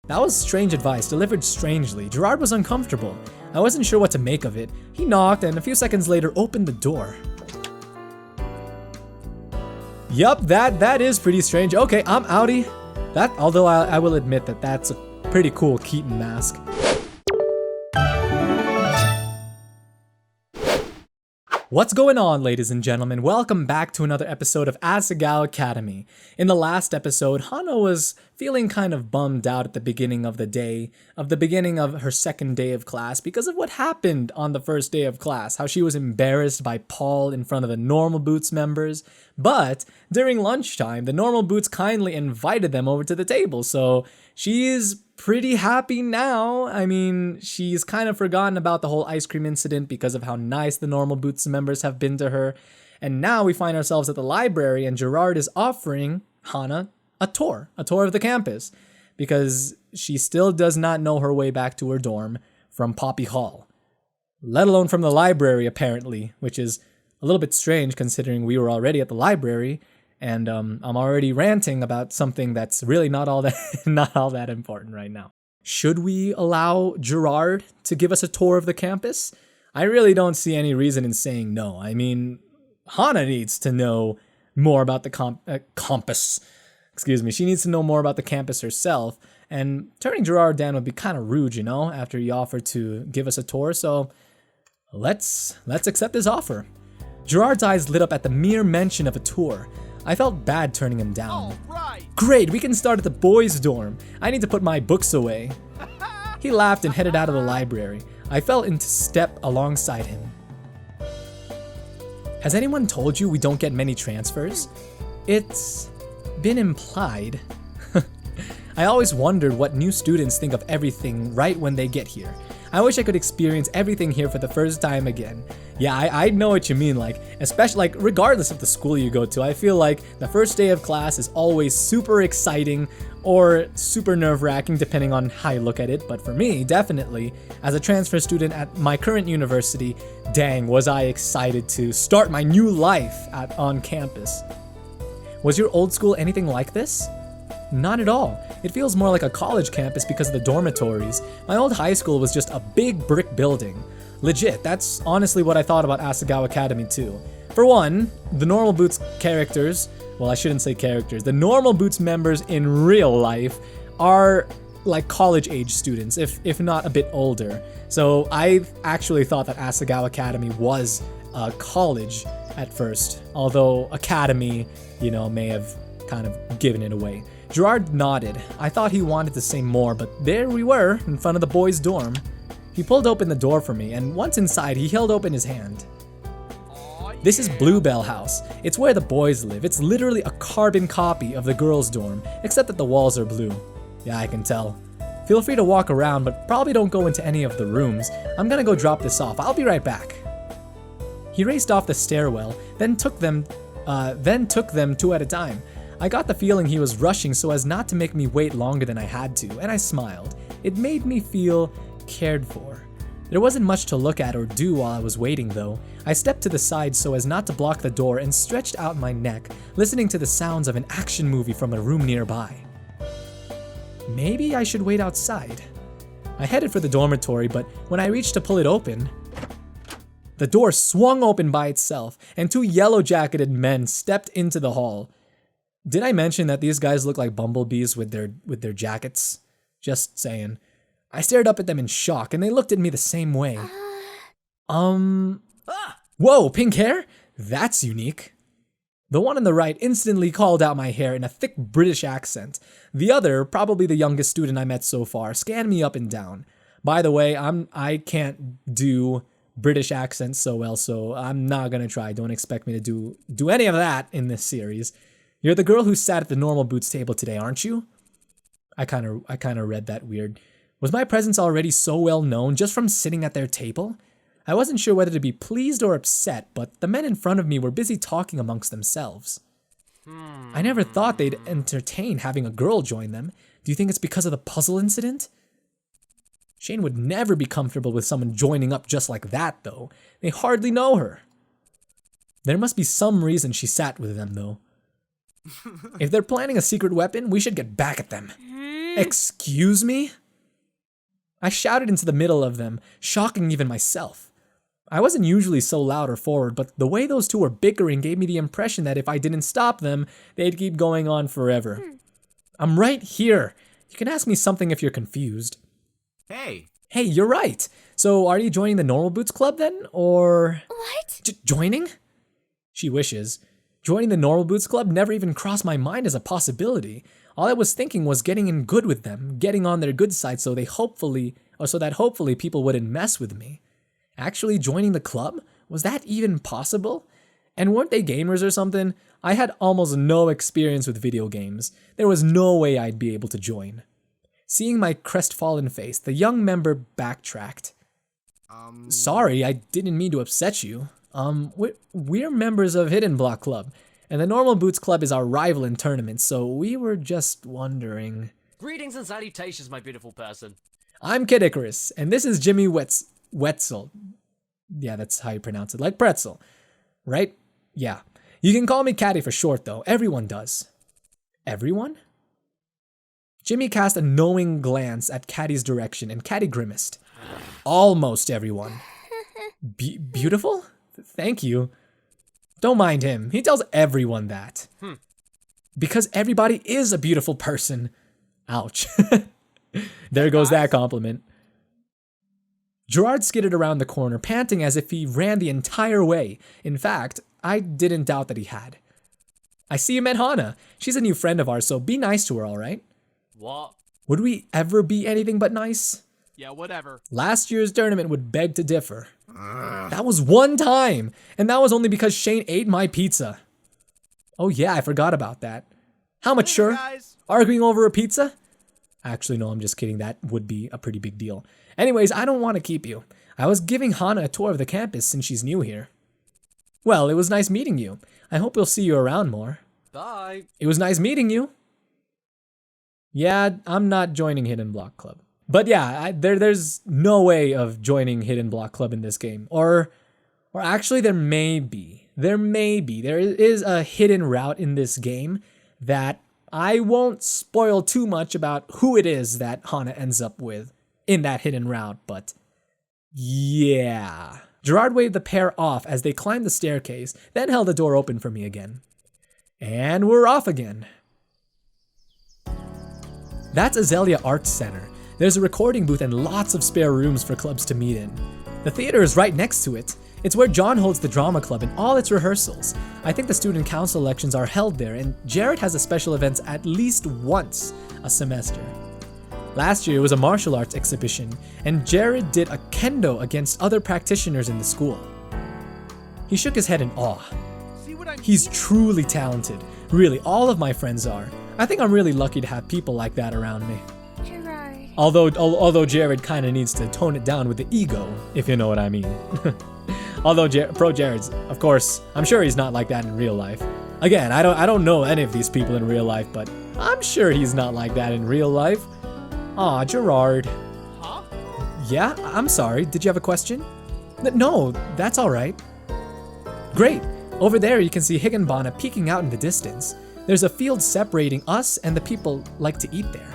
That was strange advice, delivered strangely. Gerard was uncomfortable. I wasn't sure what to make of it. He knocked and a few seconds later opened the door. Yup, that is pretty strange. Okay, I'm outie. Although I will admit that that's a pretty cool Keaton mask. What's going on, ladies and gentlemen? Welcome back to another episode of Asagao Academy. In the last episode, Hana was feeling kind of bummed out at the beginning of the beginning of her second day of class because of what happened on the first day of class, how she was embarrassed by Paul in front of the Normal Boots members. But during lunchtime, the Normal Boots kindly invited them over to the table, so she's pretty happy now. I mean, she's kind of forgotten about the whole ice cream incident because of how nice the Normal Boots members have been to her. And now we find ourselves at the library and Gerard is offering Hana a tour of the campus, because she still does not know her way back to her dorm from Poppy Hall, let alone from the library apparently, which is a little bit strange considering we were already at the library. And I'm already ranting about something that's really not all that important right now. Should we allow Gerard to give us a tour of the campus? I really don't see any reason in saying no. I mean, Hana needs to know more about the campus. Excuse me. She needs to know more about the campus herself. And turning Gerard down would be kind of rude, you know, after he offered to give us a tour. So let's accept his offer. Gerard's eyes lit up at the mere mention of a tour. I felt bad turning him down. Right. Great, we can start at the boys' dorm. I need to put my books away. He laughed and headed out of the library. I fell into step alongside him. Has anyone told you we don't get many transfers? It's been implied. I always wondered what new students think of everything right when they get here. I wish I could experience everything here for the first time again. Yeah, I know what you mean, like, especially, like, regardless of the school you go to, I feel like the first day of class is always super exciting or super nerve-wracking depending on how you look at it, but for me, definitely, as a transfer student at my current university, dang, was I excited to start my new life on campus. Was your old school anything like this? Not at all. It feels more like a college campus because of the dormitories. My old high school was just a big brick building. Legit, that's honestly what I thought about Asagao Academy too. For one, the Normal Boots characters, well, I shouldn't say characters, the Normal Boots members in real life are like college-age students, if not a bit older. So I actually thought that Asagao Academy was a college at first, although Academy, you know, may have kind of given it away. Gerard nodded. I thought he wanted to say more, but there we were, in front of the boys' dorm. He pulled open the door for me, and once inside, he held open his hand. This is Bluebell House. It's where the boys live. It's literally a carbon copy of the girls' dorm, except that the walls are blue. Yeah, I can tell. Feel free to walk around, but probably don't go into any of the rooms. I'm gonna go drop this off. I'll be right back. He raced off the stairwell, then took them two at a time. I got the feeling he was rushing so as not to make me wait longer than I had to, and I smiled. It made me feel cared for. There wasn't much to look at or do while I was waiting though. I stepped to the side so as not to block the door and stretched out my neck, listening to the sounds of an action movie from a room nearby. Maybe I should wait outside. I headed for the dormitory, but when I reached to pull it open, the door swung open by itself, and two yellow-jacketed men stepped into the hall. Did I mention that these guys look like bumblebees with their jackets? Just saying. I stared up at them in shock, and they looked at me the same way. Whoa, pink hair? That's unique. The one on the right instantly called out my hair in a thick British accent. The other, probably the youngest student I met so far, scanned me up and down. By the way, I can't do British accents so well, so I'm not gonna try. Don't expect me to do any of that in this series. You're the girl who sat at the Normal Boots table today, aren't you? I kind of read that weird. Was my presence already so well known just from sitting at their table? I wasn't sure whether to be pleased or upset, but the men in front of me were busy talking amongst themselves. I never thought they'd entertain having a girl join them. Do you think it's because of the puzzle incident? Shane would never be comfortable with someone joining up just like that, though. They hardly know her. There must be some reason she sat with them, though. If they're planning a secret weapon, we should get back at them. Excuse me? I shouted into the middle of them, shocking even myself. I wasn't usually so loud or forward, but the way those two were bickering gave me the impression that if I didn't stop them, they'd keep going on forever. I'm right here. You can ask me something if you're confused. Hey, you're right. So are you joining the Normal Boots Club then, or... What? Joining? She wishes. Joining the Normal Boots Club never even crossed my mind as a possibility. All I was thinking was getting in good with them, getting on their good side so that hopefully people wouldn't mess with me. Actually joining the club? Was that even possible? And weren't they gamers or something? I had almost no experience with video games. There was no way I'd be able to join. Seeing my crestfallen face, the young member backtracked. Sorry, I didn't mean to upset you. We're members of Hidden Block Club, and the Normal Boots Club is our rival in tournaments, so we were just wondering... Greetings and salutations, my beautiful person. I'm Kid Icarus, and this is Jimmy Wetzel. Yeah, that's how you pronounce it, like pretzel. Right? Yeah. You can call me Caddy for short, though. Everyone does. Everyone? Jimmy cast a knowing glance at Caddy's direction, and Caddy grimaced. Almost everyone. Beautiful? Thank you. Don't mind him. He tells everyone that. Because everybody is a beautiful person. Ouch. There goes that compliment. Gerard skidded around the corner, panting as if he ran the entire way. In fact, I didn't doubt that he had. I see you met Hana. She's a new friend of ours, so be nice to her, alright? What? Would we ever be anything but nice? Yeah, whatever. Last year's tournament would beg to differ. That was one time, and that was only because Shane ate my pizza. Oh yeah, I forgot about that. How mature? Guys. Arguing over a pizza? Actually, no, I'm just kidding. That would be a pretty big deal. Anyways, I don't want to keep you. I was giving Hana a tour of the campus since she's new here. Well, it was nice meeting you. I hope we'll see you around more. Bye. It was nice meeting you. Yeah, I'm not joining Hidden Block Club. But yeah, there's no way of joining Hidden Block Club in this game. Or actually there may be. There is a hidden route in this game that I won't spoil too much about who it is that Hana ends up with in that hidden route, but yeah. Gerard waved the pair off as they climbed the staircase, then held the door open for me again. And we're off again. That's Azalea Arts Center. There's a recording booth and lots of spare rooms for clubs to meet in. The theater is right next to it. It's where John holds the drama club and all its rehearsals. I think the student council elections are held there, and Gerard has a special events at least once a semester. Last year was a martial arts exhibition, and Gerard did a kendo against other practitioners in the school. He shook his head in awe. He's truly talented. Really, all of my friends are. I think I'm really lucky to have people like that around me. Gerard. Although Gerard kind of needs to tone it down with the ego, if you know what I mean. Although Projared's, of course, I'm sure he's not like that in real life. Again, I don't know any of these people in real life, but I'm sure he's not like that in real life. Aw, Gerard. Huh? Yeah, I'm sorry. Did you have a question? No, that's all right. Great. Over there you can see Higginbonna peeking out in the distance. There's a field separating us and the people like to eat there.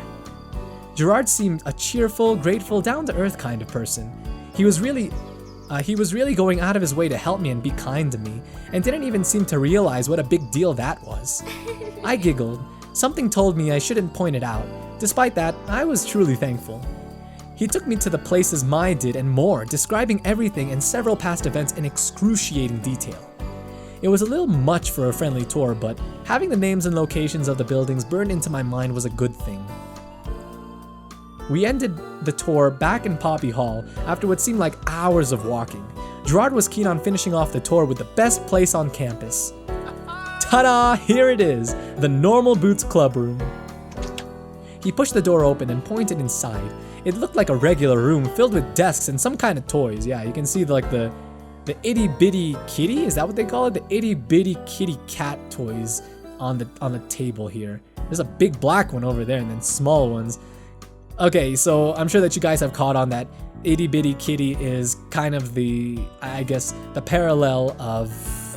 Gerard seemed a cheerful, grateful, down-to-earth kind of person. He was really going out of his way to help me and be kind to me, and didn't even seem to realize what a big deal that was. I giggled. Something told me I shouldn't point it out. Despite that, I was truly thankful. He took me to the places Mai did and more, describing everything and several past events in excruciating detail. It was a little much for a friendly tour, but having the names and locations of the buildings burned into my mind was a good thing. We ended the tour back in Poppy Hall after what seemed like hours of walking. Gerard was keen on finishing off the tour with the best place on campus. Ta-da! Here it is, the Normal Boots Club room. He pushed the door open and pointed inside. It looked like a regular room filled with desks and some kind of toys. Yeah, you can see like the itty bitty kitty, is that what they call it? The itty bitty kitty cat toys on the table here. There's a big black one over there and then small ones. Okay, so I'm sure that you guys have caught on that itty bitty kitty is kind of the, I guess, the parallel of,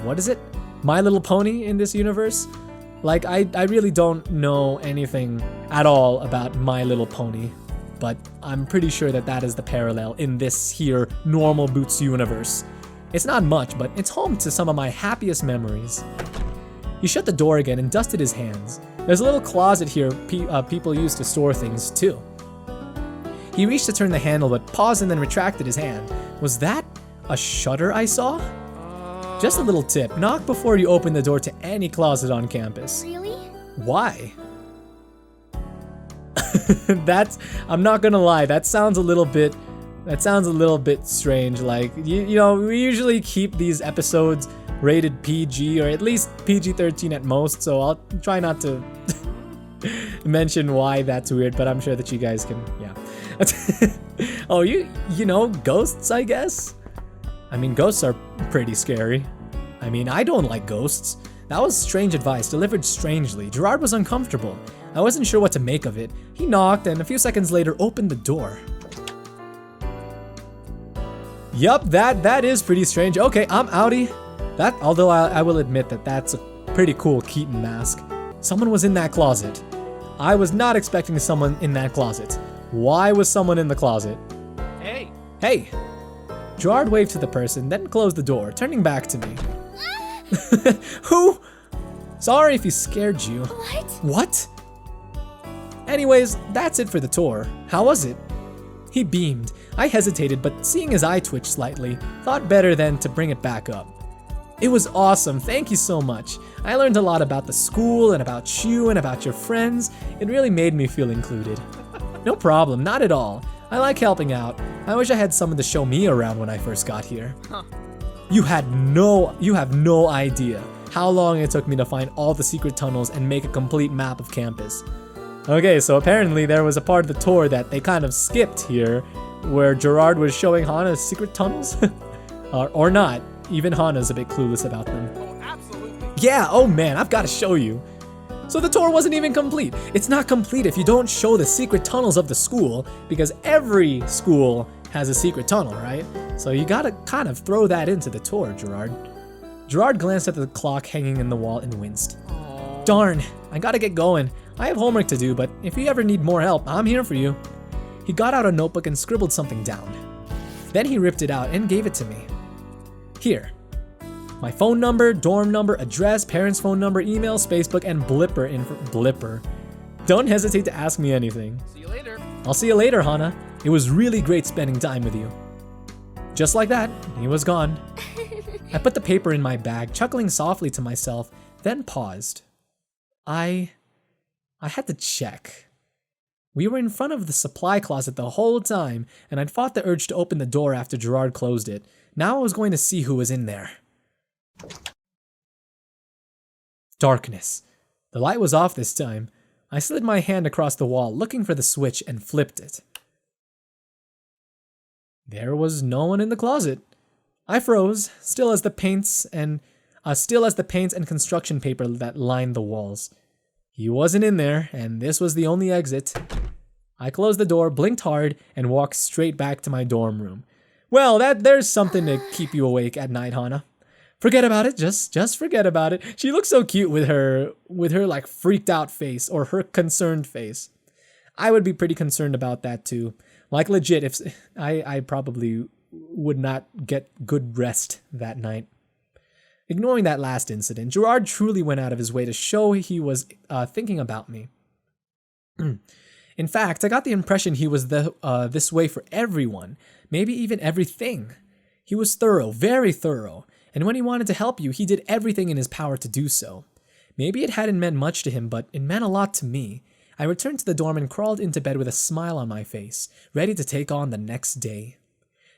what is it? My Little Pony in this universe? Like, I really don't know anything at all about My Little Pony, but I'm pretty sure that that is the parallel in this here normal Boots universe. It's not much, but it's home to some of my happiest memories. He shut the door again and dusted his hands. There's a little closet here people use to store things, too. He reached to turn the handle, but paused and then retracted his hand. Was that a shutter I saw? Just a little tip, knock before you open the door to any closet on campus. Really? Why? I'm not gonna lie, that sounds a little bit strange. Like, you know, we usually keep these episodes rated PG, or at least PG-13 at most, so I'll try not to mention why that's weird, but I'm sure that you guys can, yeah. Oh, you know, ghosts, I guess? I mean, ghosts are pretty scary. I mean, I don't like ghosts. That was strange advice, delivered strangely. Gerard was uncomfortable. I wasn't sure what to make of it. He knocked, and a few seconds later opened the door. Yup, that is pretty strange. Okay, I'm outie. Although I will admit that that's a pretty cool Keaton mask. Someone was in that closet. I was not expecting someone in that closet. Why was someone in the closet? Hey! Hey! Gerard waved to the person, then closed the door, turning back to me. Who? Sorry if he scared you. What? Anyways, that's it for the tour. How was it? He beamed. I hesitated, but seeing his eye twitch slightly, thought better than to bring it back up. It was awesome, thank you so much. I learned a lot about the school and about you and about your friends. It really made me feel included. No problem, not at all. I like helping out. I wish I had someone to show me around when I first got here. Huh. You have no idea how long it took me to find all the secret tunnels and make a complete map of campus. Okay, so apparently there was a part of the tour that they kind of skipped here, where Gerard was showing Hana's secret tunnels. Or not. Even Hana's a bit clueless about them. Oh, absolutely. Yeah, oh man, I've got to show you. So the tour wasn't even complete. It's not complete if you don't show the secret tunnels of the school, because every school has a secret tunnel, right? So you gotta kind of throw that into the tour, Gerard. Gerard glanced at the clock hanging in the wall and winced. Aww. Darn, I gotta get going. I have homework to do, but if you ever need more help, I'm here for you. He got out a notebook and scribbled something down. Then he ripped it out and gave it to me. Here. My phone number, dorm number, address, parents' phone number, email, Spacebook, and Blipper. Don't hesitate to ask me anything. See you later. I'll see you later, Hana. It was really great spending time with you. Just like that, he was gone. I put the paper in my bag, chuckling softly to myself, then paused. I had to check. We were in front of the supply closet the whole time, and I'd fought the urge to open the door after Gerard closed it. Now I was going to see who was in there. Darkness. The light was off this time. I slid my hand across the wall, looking for the switch, and flipped it. There was no one in the closet. I froze, still as the paints and construction paper that lined the walls. He wasn't in there, and this was the only exit. I closed the door, blinked hard, and walked straight back to my dorm room. Well, there's something to keep you awake at night, Hana. Forget about it, just forget about it. She looks so cute with her like freaked out face, or her concerned face. I would be pretty concerned about that too. Like legit, if I probably would not get good rest that night. Ignoring that last incident, Gerard truly went out of his way to show he was thinking about me. In fact, I got the impression he was this way for everyone, maybe even everything. He was thorough, very thorough, and when he wanted to help you, he did everything in his power to do so. Maybe it hadn't meant much to him, but it meant a lot to me. I returned to the dorm and crawled into bed with a smile on my face, ready to take on the next day.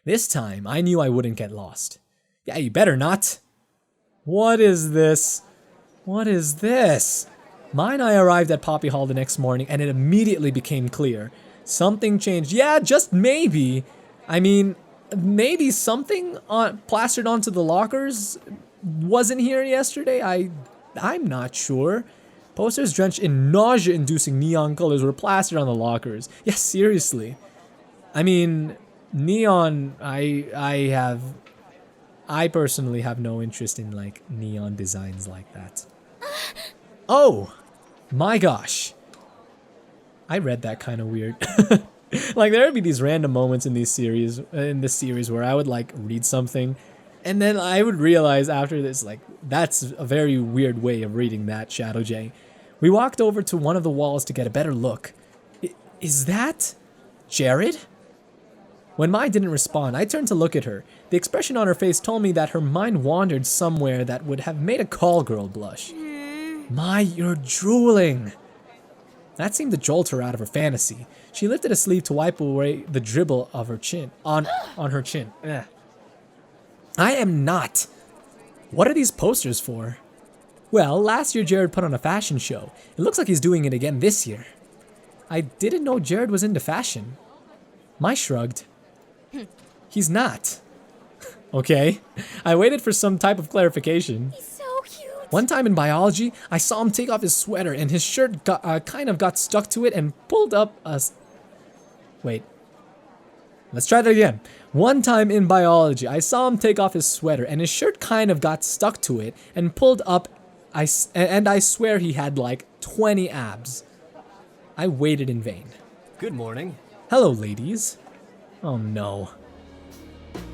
This time, I knew I wouldn't get lost. Yeah, you better not. What is this? What is this? Ma and I arrived at Poppy Hall the next morning, and it immediately became clear. Something changed. Yeah, just maybe. I mean, maybe something plastered onto the lockers wasn't here yesterday. I'm not sure. Posters drenched in nausea-inducing neon colors were plastered on the lockers. Yeah, seriously. I mean, neon, I personally have no interest in like neon designs like that. Oh, my gosh. I read that kind of weird. Like there would be these random moments in this series where I would like read something and then I would realize after this like that's a very weird way of reading that, ShdwjGaming. We walked over to one of the walls to get a better look. Is that Gerard? When Mai didn't respond, I turned to look at her. The expression on her face told me that her mind wandered somewhere that would have made a call girl blush. Mai, you're drooling. That seemed to jolt her out of her fantasy. She lifted a sleeve to wipe away the dribble of her chin, on her chin. Ugh. I am not. What are these posters for? Well, last year Gerard put on a fashion show. It looks like he's doing it again this year. I didn't know Gerard was into fashion. Mai shrugged. He's not. Okay. I waited for some type of clarification. He's so cute. One time in biology, I saw him take off his sweater and his shirt kind of got stuck to it and pulled up a... Wait. Let's try that again. One time in biology, I saw him take off his sweater and his shirt kind of got stuck to it and pulled up... And I swear he had like 20 abs. I waited in vain. Good morning. Hello, ladies. Oh no.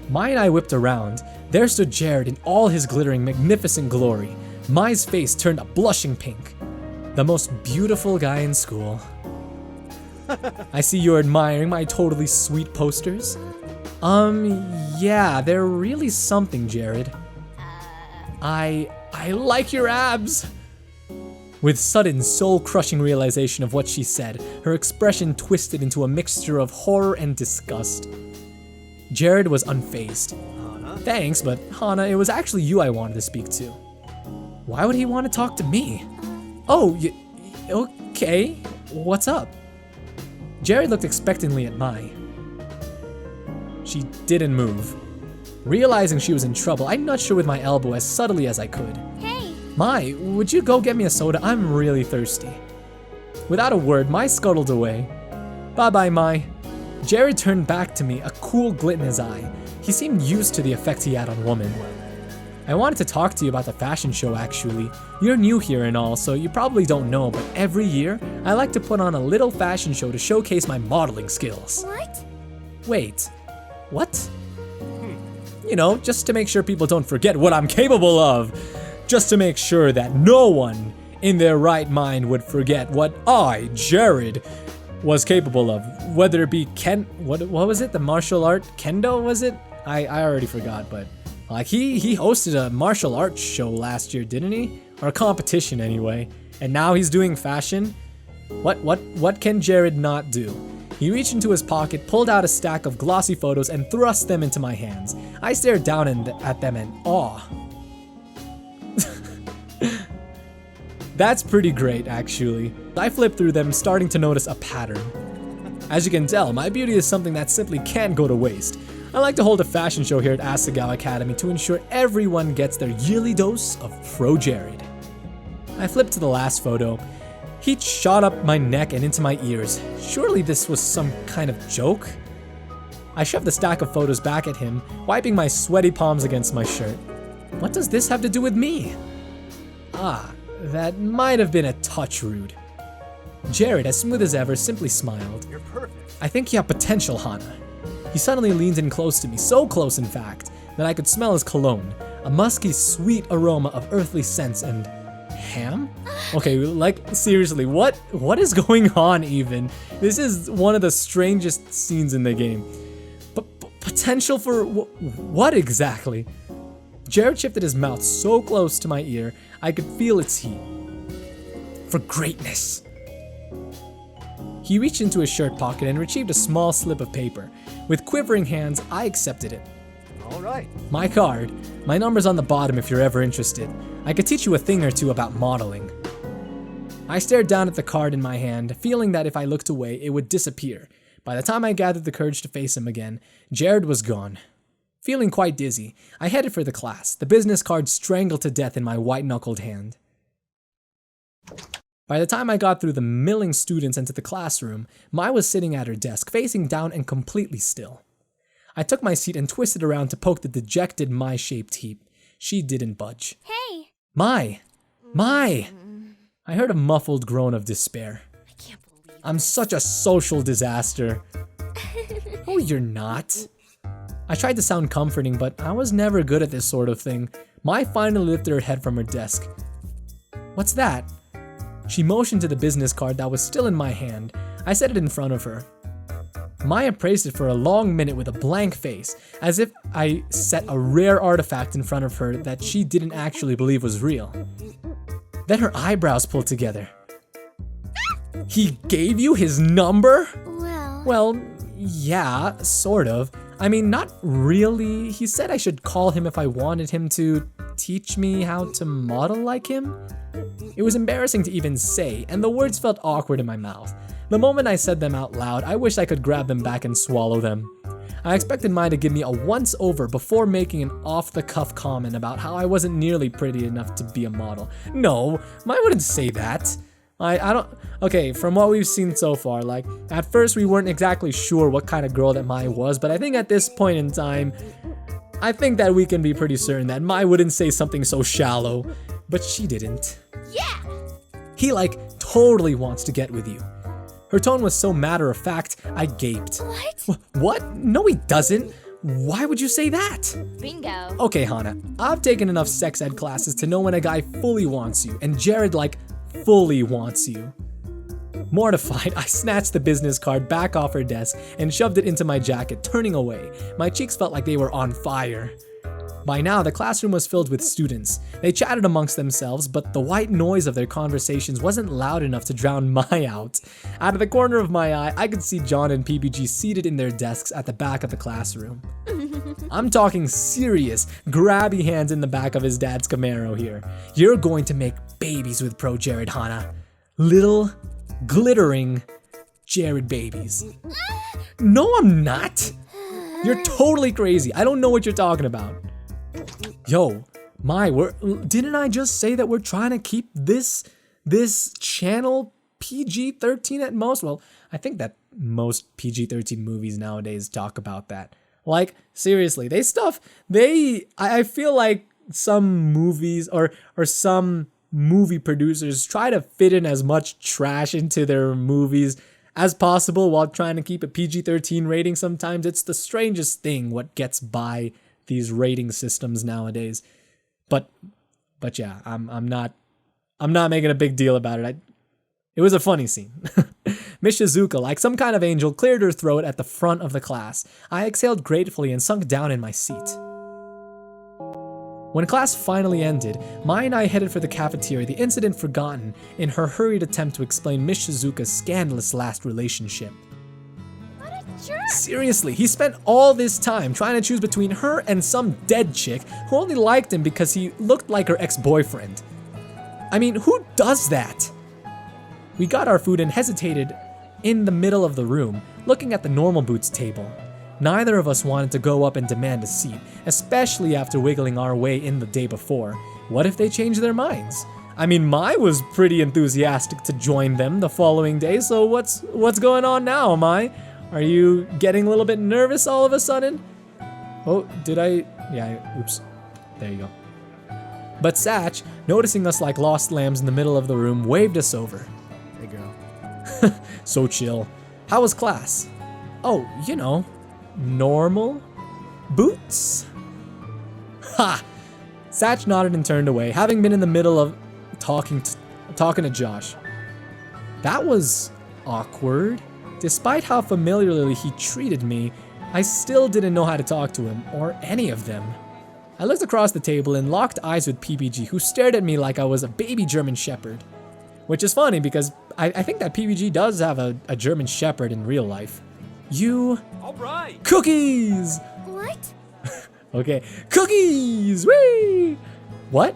Mai and I whipped around. There stood Gerard in all his glittering, magnificent glory. Mai's face turned a blushing pink. The most beautiful guy in school. I see you're admiring my totally sweet posters. Yeah, they're really something, Gerard. I like your abs. With sudden, soul-crushing realization of what she said, her expression twisted into a mixture of horror and disgust. Gerard was unfazed. Thanks, but Hana, it was actually you I wanted to speak to. Why would he want to talk to me? Oh, okay. What's up? Gerard looked expectantly at Mai. She didn't move. Realizing she was in trouble, I nudged her with my elbow as subtly as I could. Hey. Mai, would you go get me a soda? I'm really thirsty. Without a word, Mai scuttled away. Bye-bye, Mai. Gerard turned back to me, a cool glint in his eye. He seemed used to the effect he had on women. I wanted to talk to you about the fashion show, actually. You're new here and all, so you probably don't know, but every year, I like to put on a little fashion show to showcase my modeling skills. What? Wait, what? You know, just to make sure people don't forget what I'm capable of. Just to make sure that no one in their right mind would forget what I, Gerard, was capable of. Whether it be what was it? The martial art? Kendo, was it? I already forgot, but like he hosted a martial arts show last year, didn't he? Or a competition anyway. And now he's doing fashion? What can Gerard not do? He reached into his pocket, pulled out a stack of glossy photos, and thrust them into my hands. I stared down at them in awe. That's pretty great, actually. I flipped through them, starting to notice a pattern. As you can tell, my beauty is something that simply can't go to waste. I like to hold a fashion show here at Asagao Academy to ensure everyone gets their yearly dose of Projared. I flipped to the last photo. Heat shot up my neck and into my ears. Surely this was some kind of joke? I shoved the stack of photos back at him, wiping my sweaty palms against my shirt. What does this have to do with me? Ah, that might have been a touch rude. Gerard, as smooth as ever, simply smiled. You're perfect. I think you have potential, Hana. He suddenly leaned in close to me, so close in fact, that I could smell his cologne, a musky, sweet aroma of earthly scents and... ham? Okay, like, seriously, what is going on even? This is one of the strangest scenes in the game. But potential for what exactly? Gerard shifted his mouth so close to my ear, I could feel its heat. For greatness. He reached into his shirt pocket and retrieved a small slip of paper. With quivering hands, I accepted it. All right. My card. My number's on the bottom if you're ever interested. I could teach you a thing or two about modeling. I stared down at the card in my hand, feeling that if I looked away, it would disappear. By the time I gathered the courage to face him again, Gerard was gone. Feeling quite dizzy, I headed for the class, the business card strangled to death in my white-knuckled hand. By the time I got through the milling students into the classroom, Mai was sitting at her desk, facing down and completely still. I took my seat and twisted around to poke the dejected Mai-shaped heap. She didn't budge. Hey. Mai! Mai! I heard a muffled groan of despair. I can't believe I'm such a social disaster. Oh, you're not. I tried to sound comforting, but I was never good at this sort of thing. Mai finally lifted her head from her desk. What's that? She motioned to the business card that was still in my hand. I set it in front of her. Mai appraised it for a long minute with a blank face, as if I set a rare artifact in front of her that she didn't actually believe was real. Then her eyebrows pulled together. He gave you his number? Well, yeah, sort of. I mean, not really. He said I should call him if I wanted him to teach me how to model like him. It was embarrassing to even say, and the words felt awkward in my mouth. The moment I said them out loud, I wish I could grab them back and swallow them. I expected Mai to give me a once-over before making an off-the-cuff comment about how I wasn't nearly pretty enough to be a model. No, Mai wouldn't say that. I don't... Okay, from what we've seen so far, like, at first we weren't exactly sure what kind of girl that Mai was, but I think at this point in time, I think that we can be pretty certain that Mai wouldn't say something so shallow. But she didn't. Yeah! He, like, totally wants to get with you. Her tone was so matter-of-fact, I gaped. What? What? No, he doesn't. Why would you say that? Bingo. Okay, Hana, I've taken enough sex ed classes to know when a guy fully wants you, and Gerard, like, fully wants you. Mortified, I snatched the business card back off her desk and shoved it into my jacket, turning away. My cheeks felt like they were on fire. By now, the classroom was filled with students. They chatted amongst themselves, but the white noise of their conversations wasn't loud enough to drown Mai out. Out of the corner of my eye, I could see John and PBG seated in their desks at the back of the classroom. I'm talking serious, grabby hands in the back of his dad's Camaro here. You're going to make babies with Projared, Hana. Little, glittering Gerard babies. No, I'm not. You're totally crazy. I don't know what you're talking about. Yo, Mai, didn't I just say that we're trying to keep this channel PG-13 at most? Well, I think that most PG-13 movies nowadays talk about that. Like, seriously, I feel like some movies or some movie producers try to fit in as much trash into their movies as possible while trying to keep a PG-13 rating. Sometimes it's the strangest thing what gets by these rating systems nowadays. But yeah, I'm not making a big deal about it. It was a funny scene. Miss Shizuka, like some kind of angel, cleared her throat at the front of the class. I exhaled gratefully and sunk down in my seat. When class finally ended, Mai and I headed for the cafeteria, the incident forgotten in her hurried attempt to explain Miss Shizuka's scandalous last relationship. What a jerk! Seriously, he spent all this time trying to choose between her and some dead chick who only liked him because he looked like her ex-boyfriend. I mean, who does that? We got our food and hesitated in the middle of the room, looking at the normal boots table. Neither of us wanted to go up and demand a seat, especially after wiggling our way in the day before. What if they changed their minds? I mean, Mai was pretty enthusiastic to join them the following day, so what's going on now, Mai? Are you getting a little bit nervous all of a sudden? Oh, did I? Yeah, oops. There you go. But Satch, noticing us like lost lambs in the middle of the room, waved us over. Hey, girl. So chill. How was class? Oh, you know, normal. Boots? Ha! Satch nodded and turned away, having been in the middle of talking to Josh. That was awkward. Despite how familiarly he treated me, I still didn't know how to talk to him, or any of them. I looked across the table and locked eyes with PBG, who stared at me like I was a baby German Shepherd. Which is funny because I think that PBG does have a German Shepherd in real life. You... Alright! Cookies! What? Okay, cookies! Whee! What?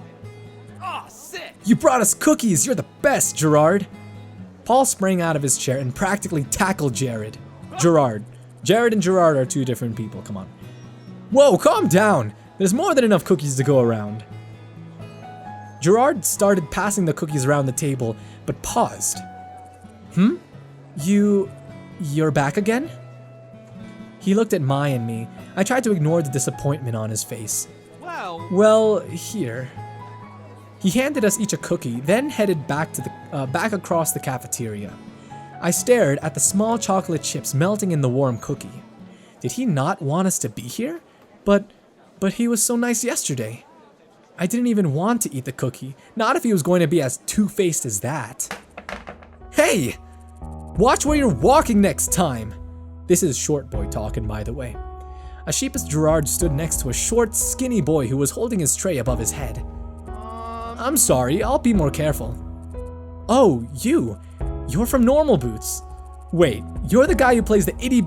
Oh, sick! You brought us cookies! You're the best, Gerard! Paul sprang out of his chair and practically tackled Gerard. Gerard and Gerard are two different people, come on. Whoa, calm down! There's more than enough cookies to go around. Gerard started passing the cookies around the table, but paused. You're back again? He looked at Mai and me. I tried to ignore the disappointment on his face. Well, Well, here. He handed us each a cookie, then headed back across the cafeteria. I stared at the small chocolate chips melting in the warm cookie. Did he not want us to be here? But he was so nice yesterday. I didn't even want to eat the cookie, not if he was going to be as two-faced as that. Hey! Watch where you're walking next time! This is Short Boy talking, by the way. A sheepish Gerard stood next to a short, skinny boy who was holding his tray above his head. I'm sorry, I'll be more careful. Oh, you're from Normal Boots. Wait, you're the guy who plays with itty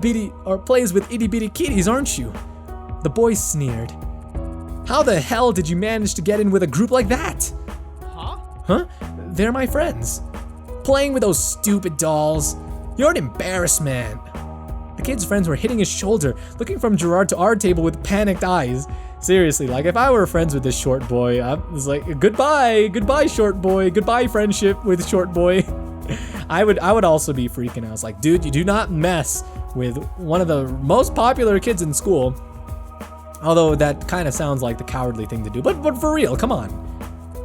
bitty kitties, aren't you? The boy sneered. How the hell did you manage to get in with a group like that? Huh? They're my friends. Playing with those stupid dolls. You're an embarrassment. The kid's friends were hitting his shoulder, looking from Gerard to our table with panicked eyes. Seriously, like if I were friends with this short boy, I was like, goodbye short boy, goodbye friendship with short boy. I would also be freaking out. I was like, dude, you do not mess with one of the most popular kids in school. Although that kind of sounds like the cowardly thing to do, but for real, come on.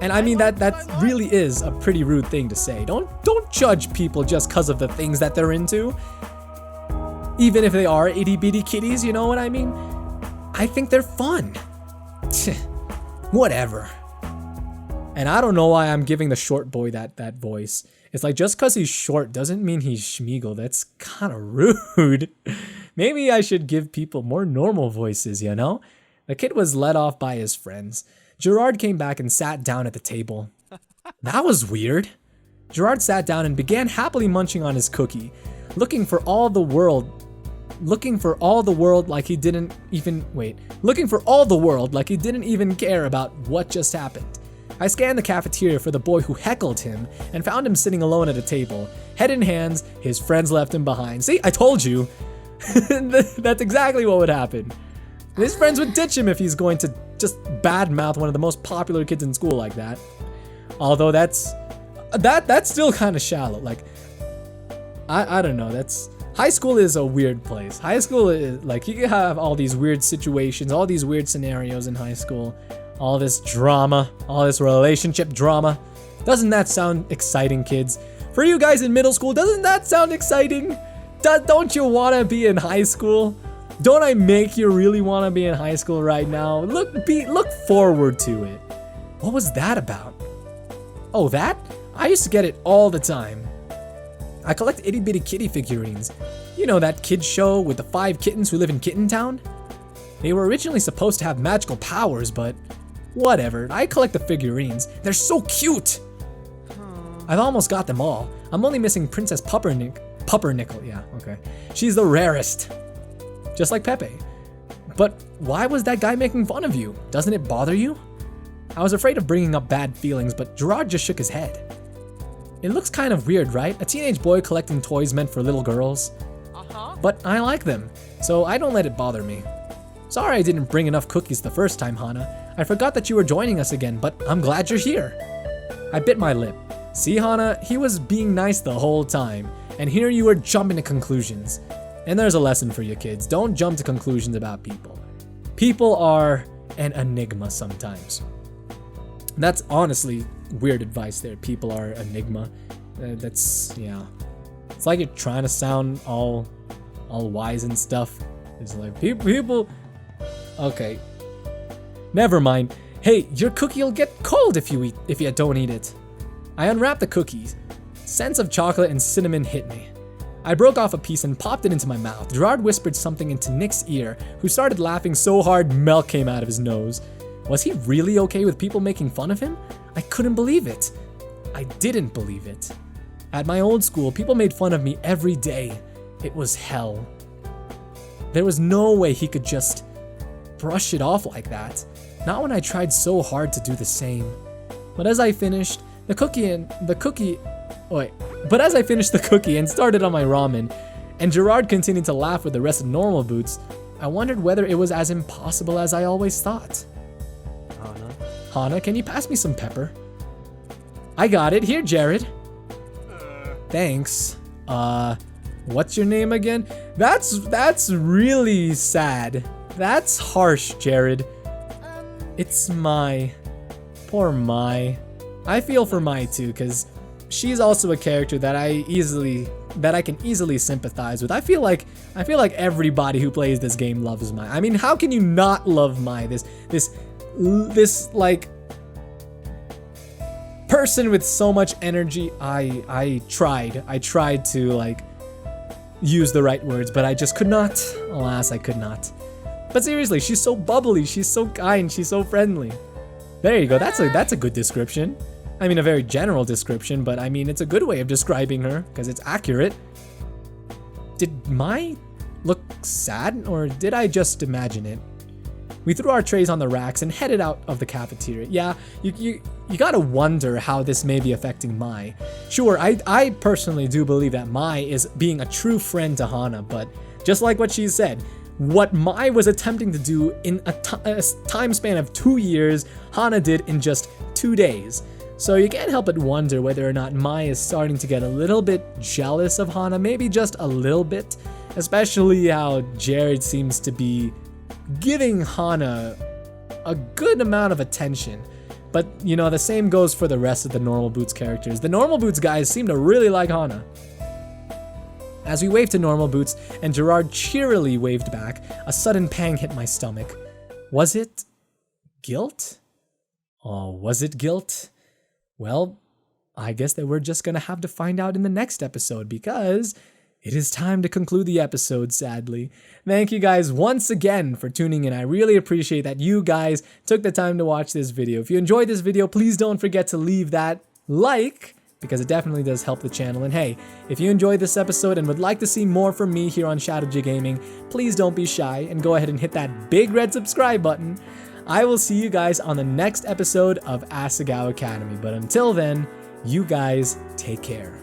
And I mean that really is a pretty rude thing to say. Don't judge people just because of the things that they're into. Even if they are itty bitty kitties, you know what I mean? I think they're fun. Whatever. And I don't know why I'm giving the short boy that voice. It's like just because he's short doesn't mean he's Schmeagle. That's kind of rude. Maybe I should give people more normal voices, you know? The kid was led off by his friends. Gerard came back and sat down at the table. That was weird. Gerard sat down and began happily munching on his cookie, looking for all the world like he didn't even care about what just happened. I scanned the cafeteria for the boy who heckled him and found him sitting alone at a table, head in hands. His friends left him behind. See, I told you. That's exactly what would happen. His friends would ditch him if he's going to just badmouth one of the most popular kids in school like that. Although that's still kind of shallow. Like, I don't know. High school is a weird place. High school is like, you can have all these weird situations, all these weird scenarios in high school, all this drama, all this relationship drama. Doesn't that sound exciting, kids? For you guys in middle school, doesn't that sound exciting? Don't you want to be in high school? Don't I make you really want to be in high school right now? Look forward to it. What was that about? Oh, that? I used to get it all the time. I collect itty bitty kitty figurines. You know that kid show with the 5 kittens who live in Kitten Town? They were originally supposed to have magical powers, but whatever. I collect the figurines. They're so cute. I've almost got them all. I'm only missing Princess Puppernickel. Yeah, okay. She's the rarest. Just like Pepe. But why was that guy making fun of you? Doesn't it bother you? I was afraid of bringing up bad feelings, but Gerard just shook his head. It looks kind of weird, right? A teenage boy collecting toys meant for little girls. But I like them, so I don't let it bother me. Sorry I didn't bring enough cookies the first time, Hana. I forgot that you were joining us again, but I'm glad you're here. I bit my lip. See, Hana, he was being nice the whole time, and here you were jumping to conclusions. And there's a lesson for you kids. Don't jump to conclusions about people. People are an enigma sometimes. That's honestly weird advice there. People are enigma. Yeah. It's like you're trying to sound all wise and stuff. It's like people. Okay. Never mind. Hey, your cookie will get cold if you don't eat it. I unwrapped the cookies. Scents of chocolate and cinnamon hit me. I broke off a piece and popped it into my mouth. Gerard whispered something into Nick's ear, who started laughing so hard milk came out of his nose. Was he really okay with people making fun of him? I couldn't believe it. I didn't believe it. At my old school, people made fun of me every day. It was hell. There was no way he could just brush it off like that. Not when I tried so hard to do the same. But as I finished the cookie and started on my ramen, and Gerard continued to laugh with the rest of Normal Boots, I wondered whether it was as impossible as I always thought. Hana, can you pass me some pepper? I got it. Here, Jared. Thanks. What's your name again? That's really sad. That's harsh, Jared. It's Mai. Poor Mai. I feel for Mai too, because she's also a character that I can easily sympathize with. I feel like everybody who plays this game loves Mai. I mean, how can you not love Mai? This like person with so much energy. I tried to like use the right words, but I just could not. Alas, I could not. But seriously, she's so bubbly, she's so kind, she's so friendly. There you go. That's a good description. I mean, a very general description, but I mean, it's a good way of describing her because it's accurate. Did Mai look sad, or did I just imagine it? We threw our trays on the racks and headed out of the cafeteria. Yeah, you gotta wonder how this may be affecting Mai. Sure, I personally do believe that Mai is being a true friend to Hana, but just like what she said, what Mai was attempting to do in a time span of 2 years, Hana did in just 2 days. So you can't help but wonder whether or not Mai is starting to get a little bit jealous of Hana, maybe just a little bit, especially how Gerard seems to be giving Hana a good amount of attention. But, you know, the same goes for the rest of the Normal Boots characters. The Normal Boots guys seem to really like Hana. As we waved to Normal Boots and Gerard cheerily waved back, a sudden pang hit my stomach. Was it guilt? Oh, was it guilt? Well, I guess that we're just gonna have to find out in the next episode, because it is time to conclude the episode, sadly. Thank you guys once again for tuning in. I really appreciate that you guys took the time to watch this video. If you enjoyed this video, please don't forget to leave that like, because it definitely does help the channel. And hey, if you enjoyed this episode and would like to see more from me here on ShdwjGaming, please don't be shy and go ahead and hit that big red subscribe button. I will see you guys on the next episode of Asagao Academy. But until then, you guys take care.